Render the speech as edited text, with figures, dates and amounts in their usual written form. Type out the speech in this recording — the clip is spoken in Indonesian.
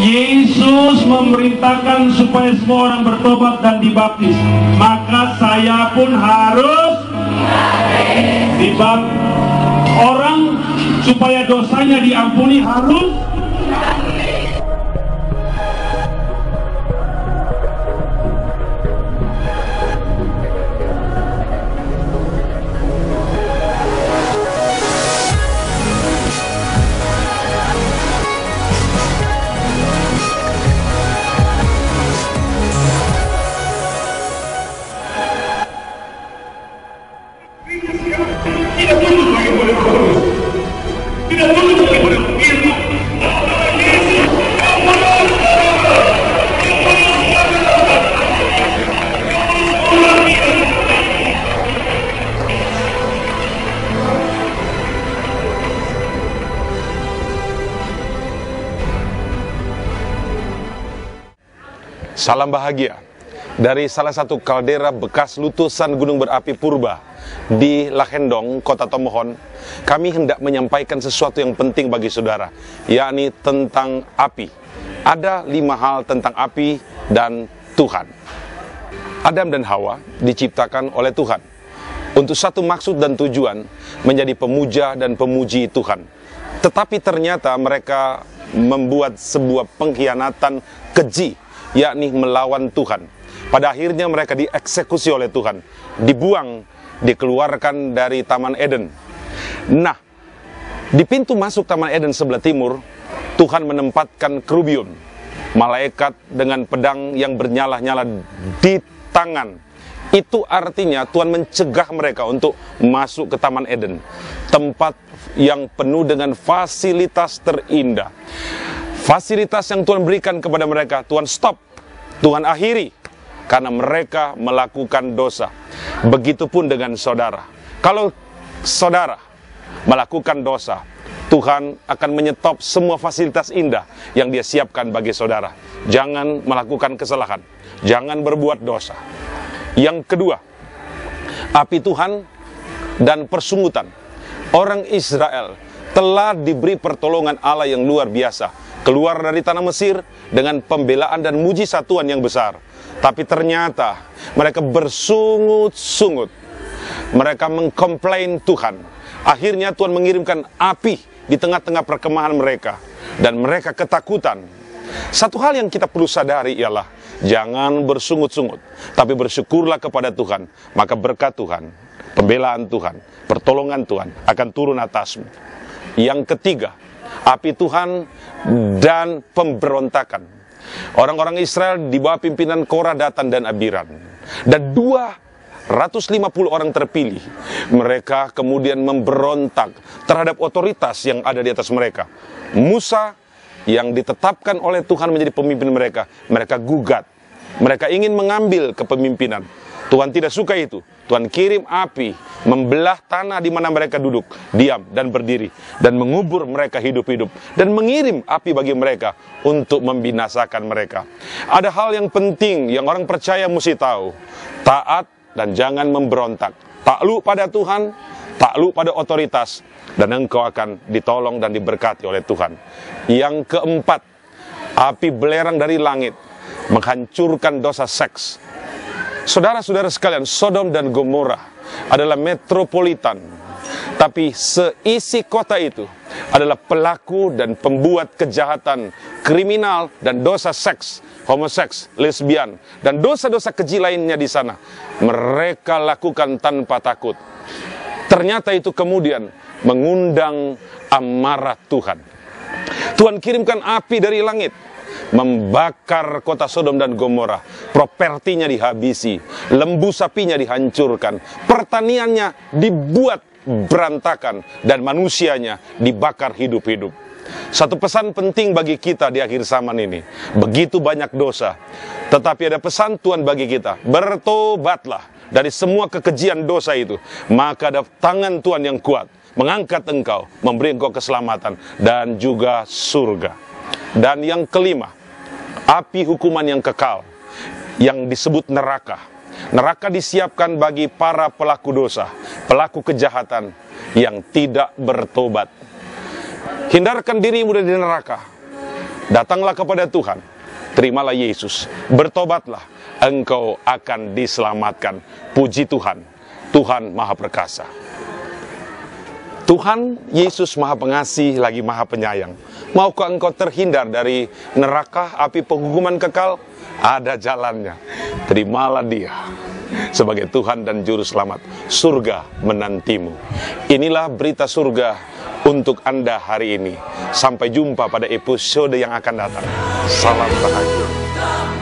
Yesus memerintahkan supaya semua orang bertobat dan dibaptis. Maka saya pun harus dibaptis. Orang supaya dosanya diampuni harus Salam bahagia dari salah satu kaldera bekas letusan gunung berapi purba di Lahendong, Kota Tomohon. Kami hendak menyampaikan sesuatu yang penting bagi saudara, yakni tentang api. Ada 5 hal tentang api dan Tuhan. Adam dan Hawa diciptakan oleh Tuhan untuk satu maksud dan tujuan, menjadi pemuja dan pemuji Tuhan. Tetapi ternyata mereka membuat sebuah pengkhianatan keji, yakni melawan Tuhan. Pada akhirnya mereka dieksekusi oleh Tuhan, dibuang, dikeluarkan dari Taman Eden. Nah, di pintu masuk Taman Eden sebelah timur, Tuhan menempatkan kerubium, malaikat dengan pedang yang bernyala-nyala di tangan. Itu artinya Tuhan mencegah mereka untuk masuk ke Taman Eden, tempat yang penuh dengan fasilitas terindah. Fasilitas yang Tuhan berikan kepada mereka, Tuhan stop, Tuhan akhiri, karena mereka melakukan dosa. Begitupun dengan saudara. Kalau saudara melakukan dosa, Tuhan akan menyetop semua fasilitas indah yang Dia siapkan bagi saudara. Jangan melakukan kesalahan, jangan berbuat dosa. Yang kedua, api Tuhan dan persungutan. Orang Israel telah diberi pertolongan Allah yang luar biasa, keluar dari tanah Mesir dengan pembelaan dan mujizat Tuhan yang besar. Tapi ternyata mereka bersungut-sungut, mereka mengkomplain Tuhan. Akhirnya Tuhan mengirimkan api di tengah-tengah perkemahan mereka, dan mereka ketakutan. Satu hal yang kita perlu sadari ialah, jangan bersungut-sungut, tapi bersyukurlah kepada Tuhan. Maka berkat Tuhan, pembelaan Tuhan, pertolongan Tuhan akan turun atasmu. Yang ketiga, api Tuhan dan pemberontakan. Orang-orang Israel di bawah pimpinan Korah, Datan, dan Abiram, dan 250 orang terpilih, mereka kemudian memberontak terhadap otoritas yang ada di atas mereka. Musa yang ditetapkan oleh Tuhan menjadi pemimpin mereka, mereka gugat. Mereka ingin mengambil kepemimpinan. Tuhan tidak suka itu. Tuhan kirim api, membelah tanah di mana mereka duduk, diam dan berdiri, dan mengubur mereka hidup-hidup, dan mengirim api bagi mereka untuk membinasakan mereka. Ada hal yang penting yang orang percaya mesti tahu. Taat dan jangan memberontak. Takluk pada Tuhan, takluk pada otoritas, dan engkau akan ditolong dan diberkati oleh Tuhan. Yang keempat, api belerang dari langit menghancurkan dosa seks. Saudara-saudara sekalian, Sodom dan Gomora adalah metropolitan, tapi seisi kota itu adalah pelaku dan pembuat kejahatan, kriminal, dan dosa seks, homoseks, lesbian, dan dosa-dosa keji lainnya di sana. Mereka lakukan tanpa takut. Ternyata itu kemudian mengundang amarah Tuhan. Tuhan kirimkan api dari langit, membakar kota Sodom dan Gomora. Propertinya dihabisi, lembu sapinya dihancurkan, pertaniannya dibuat berantakan, dan manusianya dibakar hidup-hidup. Satu pesan penting bagi kita di akhir zaman ini. Begitu banyak dosa, tetapi ada pesan Tuhan bagi kita. Bertobatlah dari semua kekejian dosa itu, maka ada tangan Tuhan yang kuat mengangkat engkau, memberi engkau keselamatan dan juga surga. Dan yang kelima, api hukuman yang kekal, yang disebut neraka. Neraka disiapkan bagi para pelaku dosa, pelaku kejahatan yang tidak bertobat. Hindarkan dirimu dari neraka. Datanglah kepada Tuhan, terimalah Yesus, bertobatlah, engkau akan diselamatkan. Puji Tuhan, Tuhan Maha Perkasa. Tuhan Yesus Maha Pengasih lagi Maha Penyayang. Maukah engkau terhindar dari neraka, api penghukuman kekal? Ada jalannya. Terimalah Dia sebagai Tuhan dan Juru Selamat. Surga menantimu. Inilah berita surga untuk Anda hari ini. Sampai jumpa pada episode yang akan datang. Salam bahagia.